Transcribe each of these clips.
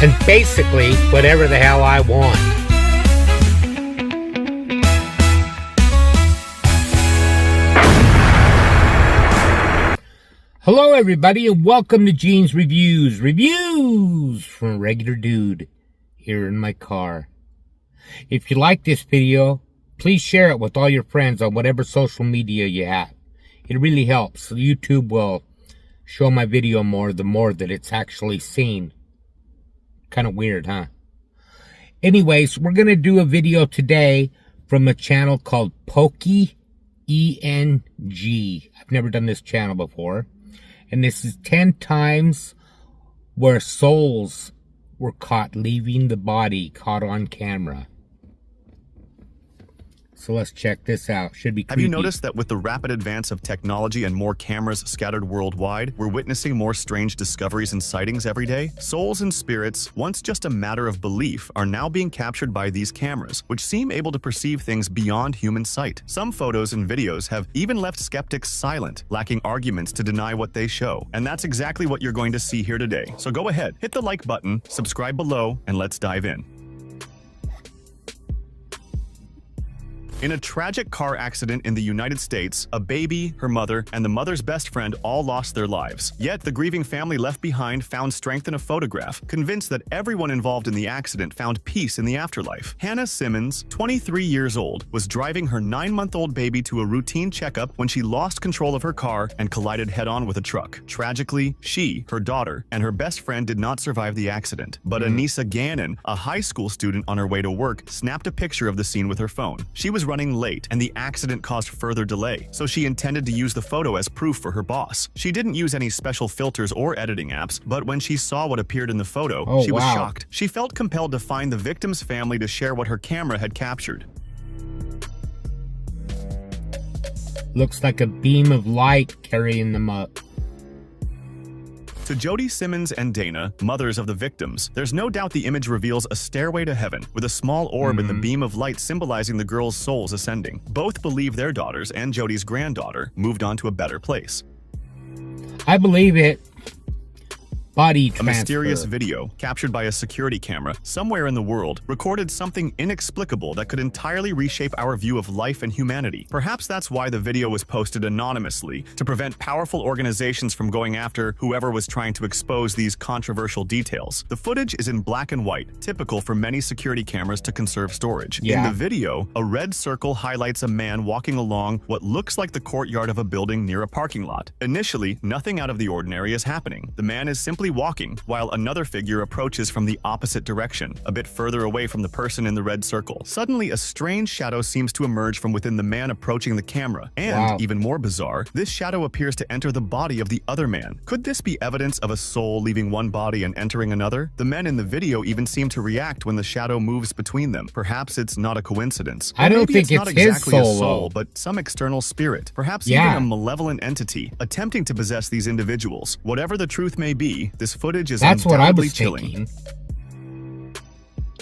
and basically whatever the hell I want. Hello everybody and welcome to Gene's Reviews. Reviews from a regular dude here in my car. If you like this video, please share it with all your friends on whatever social media you have. It really helps. YouTube will show my video more the more that it's actually seen. Kind of weird, huh? Anyways, we're going to do a video today from a channel called Pokey ENG. I've never done this channel before. And this is 10 times where souls were caught leaving the body, caught on camera. So let's check this out. Should be creepy. Have you noticed that with the rapid advance of technology and more cameras scattered worldwide, we're witnessing more strange discoveries and sightings every day? Souls and spirits, once just a matter of belief, are now being captured by these cameras, which seem able to perceive things beyond human sight. Some photos and videos have even left skeptics silent, lacking arguments to deny what they show. And that's exactly what you're going to see here today. So go ahead, hit the like button, subscribe below, and let's dive in. In a tragic car accident in the United States, a baby, her mother, and the mother's best friend all lost their lives. Yet the grieving family left behind found strength in a photograph, convinced that everyone involved in the accident found peace in the afterlife. Hannah Simmons, 23 years old, was driving her 9-month-old baby to a routine checkup when she lost control of her car and collided head-on with a truck. Tragically, she, her daughter, and her best friend did not survive the accident. But Anissa Gannon, a high school student on her way to work, snapped a picture of the scene with her phone. She was running late, and the accident caused further delay, so she intended to use the photo as proof for her boss. She didn't use any special filters or editing apps, but when she saw what appeared in the photo, she was shocked. She felt compelled to find the victim's family to share what her camera had captured. Looks like a beam of light carrying them up. To Jody Simmons and Dana, mothers of the victims, there's no doubt the image reveals a stairway to heaven, with a small orb in the beam of light symbolizing the girls' souls ascending. Both believe their daughters and Jody's granddaughter moved on to a better place. I believe it. Body transfer. A mysterious video, captured by a security camera somewhere in the world, recorded something inexplicable that could entirely reshape our view of life and humanity. Perhaps that's why the video was posted anonymously, to prevent powerful organizations from going after whoever was trying to expose these controversial details. The footage is in black and white, typical for many security cameras to conserve storage. In the video, a red circle highlights a man walking along what looks like the courtyard of a building near a parking lot. Initially, nothing out of the ordinary is happening. The man is simply walking, while another figure approaches from the opposite direction, a bit further away from the person in the red circle. Suddenly, a strange shadow seems to emerge from within the man approaching the camera, and, even more bizarre, this shadow appears to enter the body of the other man. Could this be evidence of a soul leaving one body and entering another? The men in the video even seem to react when the shadow moves between them. Perhaps it's not a coincidence. I don't think it's not exactly his a soul, but some external spirit, perhaps even a malevolent entity, attempting to possess these individuals. Whatever the truth may be, this footage is undoubtedly chilling.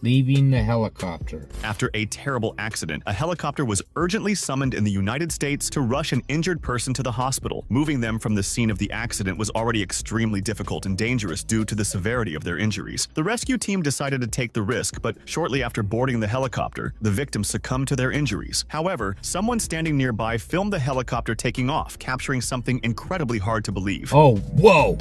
Leaving the helicopter. After a terrible accident, a helicopter was urgently summoned in the United States to rush an injured person to the hospital. Moving them from the scene of the accident was already extremely difficult and dangerous due to the severity of their injuries. The rescue team decided to take the risk, but shortly after boarding the helicopter, the victims succumbed to their injuries. However, someone standing nearby filmed the helicopter taking off, capturing something incredibly hard to believe. Oh, whoa!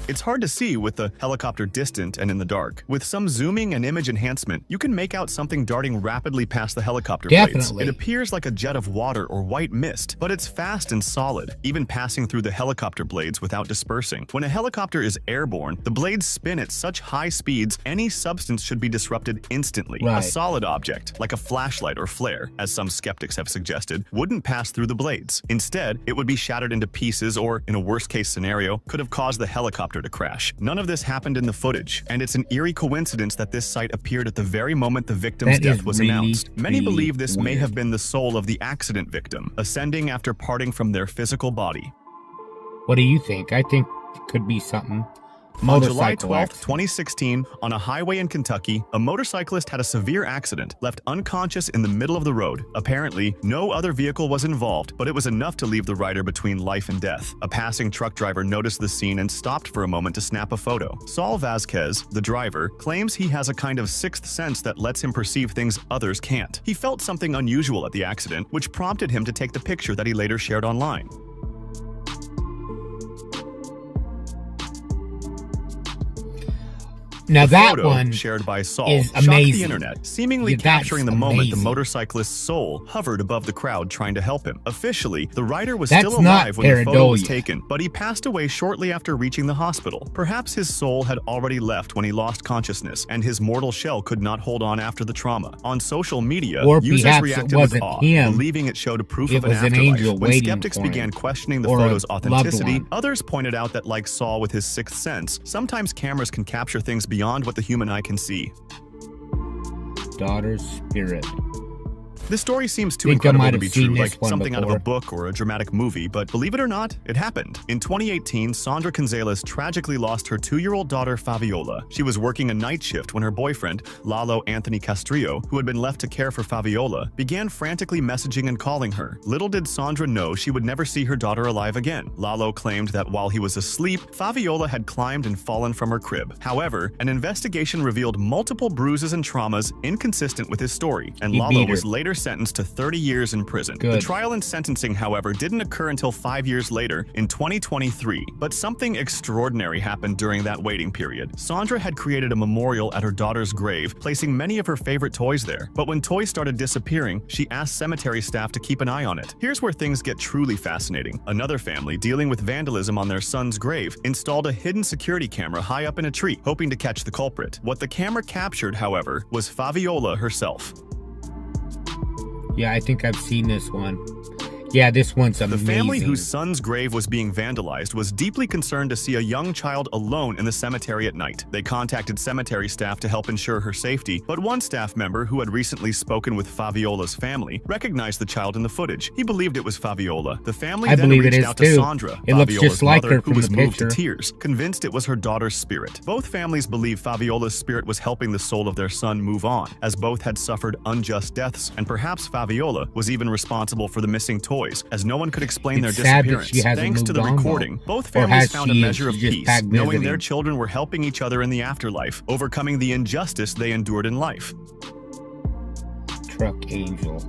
It's hard to see with the helicopter distant and in the dark. With some zooming and image enhancement, you can make out something darting rapidly past the helicopter blades. It appears like a jet of water or white mist, but it's fast and solid, even passing through the helicopter blades without dispersing. When a helicopter is airborne, the blades spin at such high speeds, any substance should be disrupted instantly. A solid object, like a flashlight or flare, as some skeptics have suggested, wouldn't pass through the blades. Instead, it would be shattered into pieces or, in a worst-case scenario, could have caused the helicopter to crash. None of this happened in the footage, and it's an eerie coincidence that this sight appeared at the very moment the victim's death was announced. Many believe this may have been the soul of the accident victim, ascending after parting from their physical body. What do you think? I think it could be something On July Motorcycle 12, accident. 2016, on a highway in Kentucky, a motorcyclist had a severe accident, left unconscious in the middle of the road. Apparently, no other vehicle was involved, but it was enough to leave the rider between life and death. A passing truck driver noticed the scene and stopped for a moment to snap a photo. Saul Vasquez, the driver, claims he has a kind of sixth sense that lets him perceive things others can't. He felt something unusual at the accident, which prompted him to take the picture that he later shared online. Now The that photo, one shared by Saul, is shocked amazing. the internet, seemingly Yeah, that's capturing the moment the amazing. motorcyclist's soul hovered above the crowd trying to help him. Officially, the rider was That's still not alive when the photo was pareidolia. taken, but he passed away shortly after reaching the hospital. Perhaps his soul had already left when he lost consciousness, and his mortal shell could not hold on after the trauma. On social media, Or users perhaps it reacted with wasn't awe, him. believing it showed a proof It of an was an afterlife. angel When waiting skeptics for him. began questioning the Or a photo's loved authenticity, one. others pointed out that, like Saul with his sixth sense, sometimes cameras can capture things beyond what the human eye can see. Daughter's spirit. This story seems too Think I incredible might to have be seen true, this like one something out of a before. book or a dramatic movie, but believe it or not, it happened. In 2018, Sandra Gonzalez tragically lost her 2-year-old daughter Fabiola. She was working a night shift when her boyfriend, Lalo Anthony Castrillo, who had been left to care for Fabiola, began frantically messaging and calling her. Little did Sandra know she would never see her daughter alive again. Lalo claimed that while he was asleep, Fabiola had climbed and fallen from her crib. However, an investigation revealed multiple bruises and traumas inconsistent with his story, and He Lalo beat her. was later sentenced to 30 years in prison. Good. The trial and sentencing, however, didn't occur until 5 years later, in 2023. But something extraordinary happened during that waiting period. Sandra had created a memorial at her daughter's grave, placing many of her favorite toys there. But when toys started disappearing, she asked cemetery staff to keep an eye on it. Here's where things get truly fascinating. Another family, dealing with vandalism on their son's grave, installed a hidden security camera high up in a tree, hoping to catch the culprit. What the camera captured, however, was Fabiola herself. Yeah, I think I've seen this one. Yeah, this one's The amazing. family whose son's grave was being vandalized was deeply concerned to see a young child alone in the cemetery at night. They contacted cemetery staff to help ensure her safety, but one staff member who had recently spoken with Fabiola's family recognized the child in the footage. He believed it was Fabiola. The family I then believe it reached is out to too. Sandra, It looks Fabiola's just like mother, her who from was the moved to picture. tears, convinced it was her daughter's spirit. Both families believe Fabiola's spirit was helping the soul of their son move on, as both had suffered unjust deaths, and perhaps Fabiola was even responsible for the missing toys, as no one could explain It's their sad that disappearance. she hasn't Thanks to moved the on, though. recording, both Or families has found a she? measure of She's just peace, back knowing visiting. their children were helping each other in the afterlife, overcoming the injustice they endured in life. Truck angel.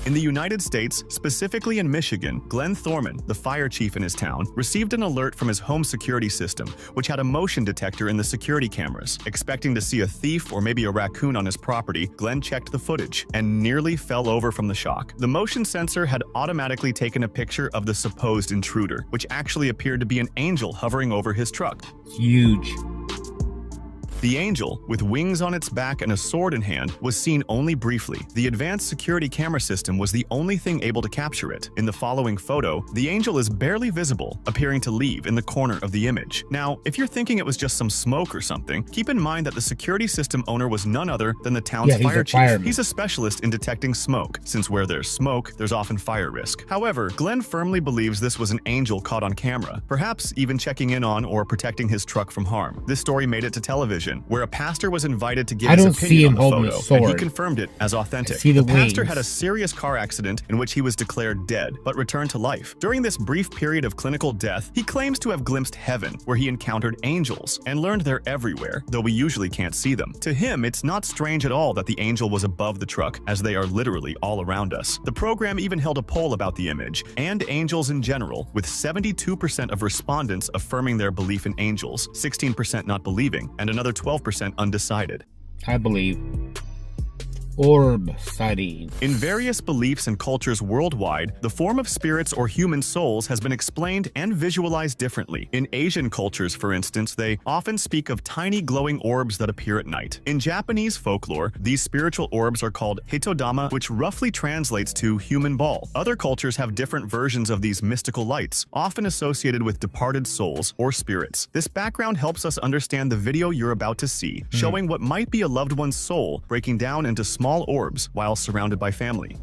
In the United States, specifically in Michigan, Glenn Thorman, the fire chief in his town, received an alert from his home security system, which had a motion detector in the security cameras. Expecting to see a thief or maybe a raccoon on his property, Glenn checked the footage and nearly fell over from the shock. The motion sensor had automatically taken a picture of the supposed intruder, which actually appeared to be an angel hovering over his truck. It's huge. The angel, with wings on its back and a sword in hand, was seen only briefly. The advanced security camera system was the only thing able to capture it. In the following photo, the angel is barely visible, appearing to leave in the corner of the image. Now, if you're thinking it was just some smoke or something, keep in mind that the security system owner was none other than the town's Yeah, he's fire a chief. fireman. He's a specialist in detecting smoke, since where there's smoke, there's often fire risk. However, Glenn firmly believes this was an angel caught on camera, perhaps even checking in on or protecting his truck from harm. This story made it to television, where a pastor was invited to give I his don't see opinion him on the holding a photo, and he sword. confirmed it as authentic. I see the pastor wings. had a serious car accident in which he was declared dead, but returned to life. During this brief period of clinical death, he claims to have glimpsed heaven, where he encountered angels, and learned they're everywhere, though we usually can't see them. To him, it's not strange at all that the angel was above the truck, as they are literally all around us. The program even held a poll about the image, and angels in general, with 72% of respondents affirming their belief in angels, 16% not believing, and another 12% undecided. I believe. Orb sighting. In various beliefs and cultures worldwide, the form of spirits or human souls has been explained and visualized differently. In Asian cultures, for instance, they often speak of tiny glowing orbs that appear at night. In Japanese folklore, these spiritual orbs are called hitodama, which roughly translates to human ball. Other cultures have different versions of these mystical lights, often associated with departed souls or spirits. This background helps us understand the video you're about to see, showing what might be a loved one's soul breaking down into small orbs while surrounded by family.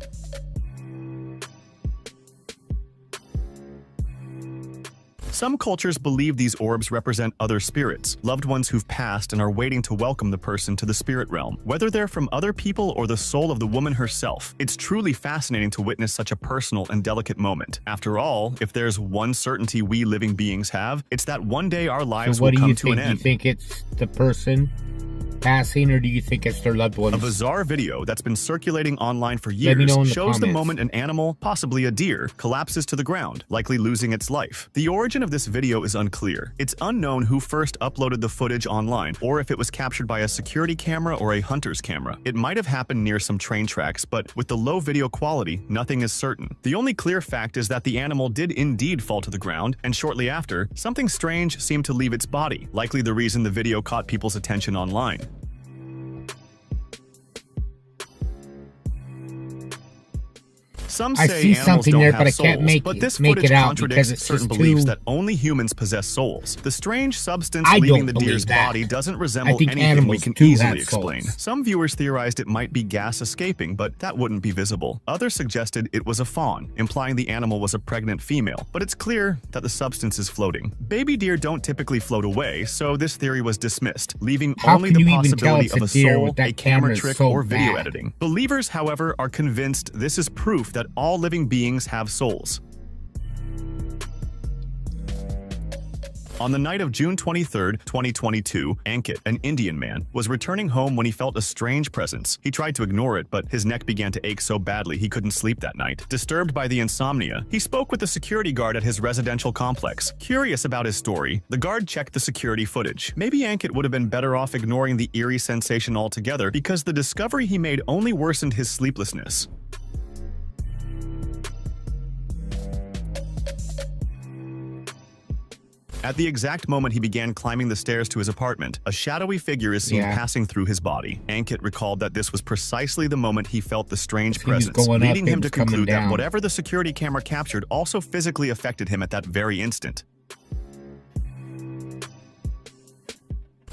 Some cultures believe these orbs represent other spirits, loved ones who've passed and are waiting to welcome the person to the spirit realm. Whether they're from other people or the soul of the woman herself, it's truly fascinating to witness such a personal and delicate moment. After all, if there's one certainty we living beings have, it's that one day our lives will come to an end. Do you think it's the person passing, or do you think it's their loved ones? A bizarre video that's been circulating online for years shows the moment an animal, possibly a deer, collapses to the ground, likely losing its life. The origin of this video is unclear. It's unknown who first uploaded the footage online, or if it was captured by a security camera or a hunter's camera. It might have happened near some train tracks, but with the low video quality, nothing is certain. The only clear fact is that the animal did indeed fall to the ground, and shortly after, something strange seemed to leave its body, likely the reason the video caught people's attention online. Some say animals don't have souls, but this footage contradicts certain beliefs that only humans possess souls. The strange substance leaving the deer's body doesn't resemble anything we can easily explain. Some viewers theorized it might be gas escaping, but that wouldn't be visible. Others suggested it was a fawn, implying the animal was a pregnant female, but it's clear that the substance is floating. Baby deer don't typically float away, so this theory was dismissed, leaving only the possibility of a soul, a camera trick, or video editing. Believers, however, are convinced this is proof that all living beings have souls. On the night of June 23, 2022, Ankit, an Indian man, was returning home when he felt a strange presence. He tried to ignore it, but his neck began to ache so badly he couldn't sleep that night. Disturbed by the insomnia, he spoke with the security guard at his residential complex. Curious about his story, the guard checked the security footage. Maybe Ankit would have been better off ignoring the eerie sensation altogether, because the discovery he made only worsened his sleeplessness. At the exact moment he began climbing the stairs to his apartment, a shadowy figure is seen passing through his body. Ankit recalled that this was precisely the moment he felt the strange presence, leading him to conclude that whatever the security camera captured also physically affected him at that very instant.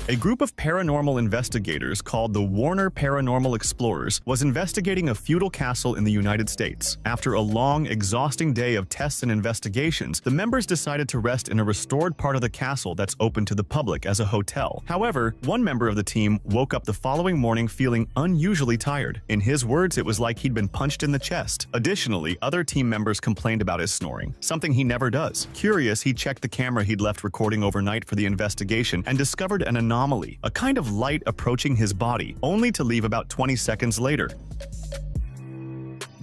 A group of paranormal investigators called the Warner Paranormal Explorers was investigating a feudal castle in the United States. After a long, exhausting day of tests and investigations, the members decided to rest in a restored part of the castle that's open to the public as a hotel. However, one member of the team woke up the following morning feeling unusually tired. In his words, it was like he'd been punched in the chest. Additionally, other team members complained about his snoring, something he never does. Curious, he checked the camera he'd left recording overnight for the investigation and discovered an anomaly, a kind of light approaching his body, only to leave about 20 seconds later.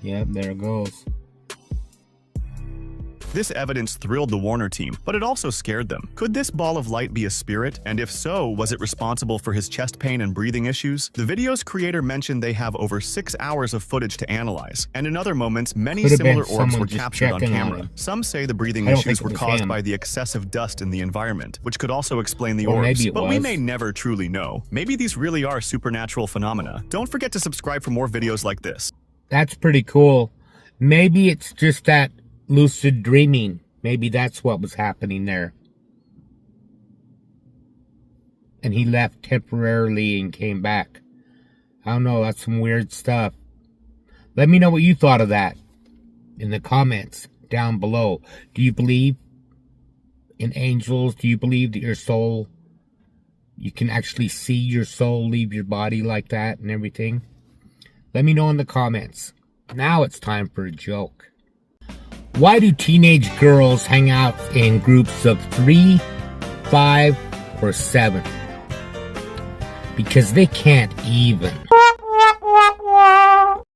Yep, there it goes. This evidence thrilled the Warner team, but it also scared them. Could this ball of light be a spirit? And if so, was it responsible for his chest pain and breathing issues? The video's creator mentioned they have over 6 hours of footage to analyze, and in other moments, many similar orbs were captured on camera. Some say the breathing issues were caused by the excessive dust in the environment, which could also explain the orbs, but we may never truly know. Maybe these really are supernatural phenomena. Don't forget to subscribe for more videos like this. That's pretty cool. Maybe it's just that lucid dreaming. Maybe that's what was happening there. And he left temporarily and came back. I don't know, that's some weird stuff. Let me know what you thought of that in the comments down below. Do you believe in angels? Do you believe that your soul, you can actually see your soul leave your body like that and everything? Let me know in the comments. Now it's time for a joke. Why do teenage girls hang out in groups of 3, 5, or 7? Because they can't even.